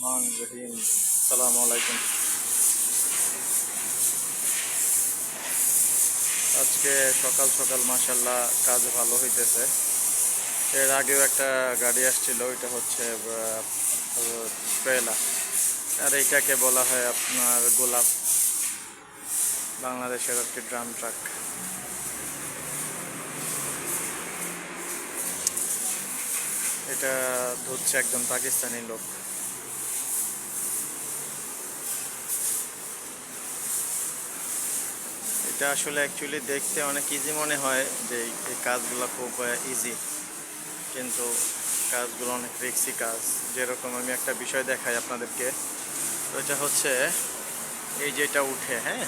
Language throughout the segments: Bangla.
রহমান রহিম। আসসালামু আলাইকুম। আজকে সকাল সকাল মাশাল্লাহ কাজ ভালো হইতেছে। এর আগেও একটা গাড়ি আসছিল, এটা হচ্ছে ট্রেলা, আর এইটাকে বলা হয় আপনার গোলাপ, বাংলাদেশের একটি ড্রাম ট্রাক। এটা ধরছে একজন পাকিস্তানি লোক। এটা আসলে অ্যাকচুয়ালি দেখতে অনেক ইজি মনে হয় যে এই কাজগুলো খুব ইজি, কিন্তু কাজগুলো অনেক রিস্কি কাজ। যেরকম আমি একটা বিষয় দেখাই আপনাদেরকে, তো এটা হচ্ছে এই যে এটা উঠে, হ্যাঁ,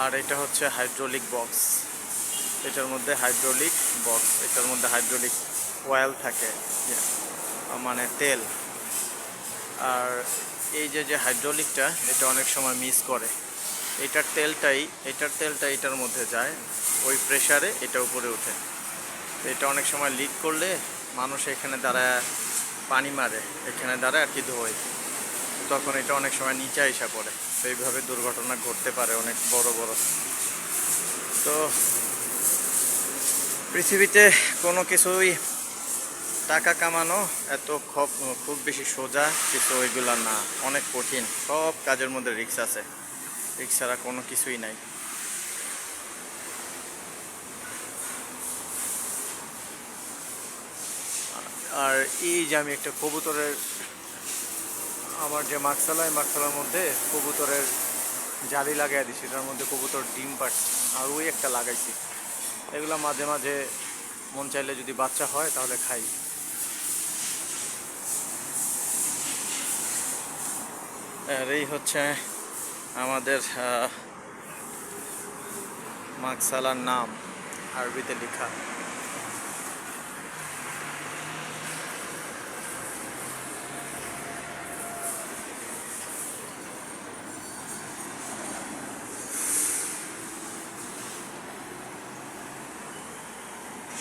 আর এটা হচ্ছে হাইড্রোলিক বক্স। এটার মধ্যে হাইড্রোলিক বক্স, এটার মধ্যে হাইড্রোলিক অয়েল থাকে, মানে তেল। আর এই যে যে হাইড্রোলিকটা, এটা অনেক সময় মিস করে। এটার তেলটা এটার মধ্যে যায়, ওই প্রেসারে এটা উপরে ওঠে। তো এটা অনেক সময় লিক করলে মানুষ এখানে দাঁড়ায় পানি মারে, এখানে দাঁড়ায় আর কি ধোয়, তখন এটা অনেক সময় নিচে আইসা পড়ে। তো এইভাবে দুর্ঘটনা ঘটতে পারে অনেক বড় বড়। তো পৃথিবীতে কোনো কিছুই টাকা কামানো এত খুব বেশি সোজা কিছু ওইগুলা না, অনেক কঠিন। সব কাজের মধ্যে রিস্ক আছে, রিস্ক ছাড়া কোনো কিছুই নাই। আর এই যে আমি একটা কবুতরের, আমার যে মাকসালা, এই মাকসালার মধ্যে কবুতরের জালি লাগাই দিছি, এটার মধ্যে কবুতর ডিম পাড়ছে, আর ওই একটা লাগাইছি। এগুলো মাঝে মাঝে মন চাইলে যদি বাচ্চা হয় তাহলে খাই। আর এই হচ্ছে আমাদের মাকসালার নাম, আরবিতে লেখা।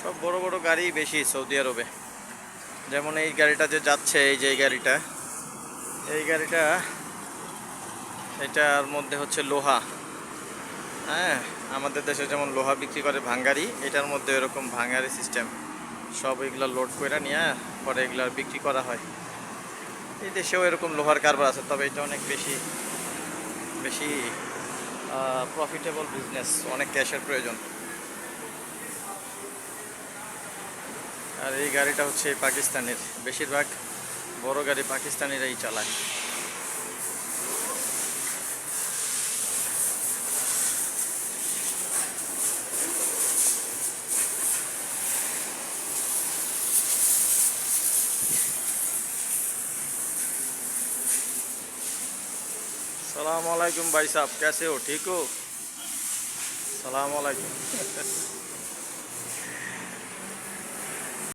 সব বড় বড় গাড়ি বেশি সৌদি আরবে। যেমন এই গাড়িটা যে যাচ্ছে, এই যে এই গাড়িটা এটার মধ্যে হচ্ছে লোহা। হ্যাঁ, আমাদের দেশে যেমন লোহা বিক্রি করে ভাঙ্গারি, এটার মধ্যে এরকম ভাঙ্গারি সিস্টেম। সব এগুলা লোড করে নিয়ে পরে এগুলা বিক্রি করা হয়। এই দেশেও এরকম লোহার কারবার আছে, তবে এটা অনেক বেশি বেশি প্রফিটেবল বিজনেস, অনেক ক্যাশের প্রয়োজন। আর এই গাড়িটা হচ্ছে পাকিস্তানের, বেশিরভাগ বড় গাড়ি পাকিস্তানিরাই চালায়। सलाम वालेकुम भाई साहब, कैसे हो? ठीक हो? सलाम वालेकुम।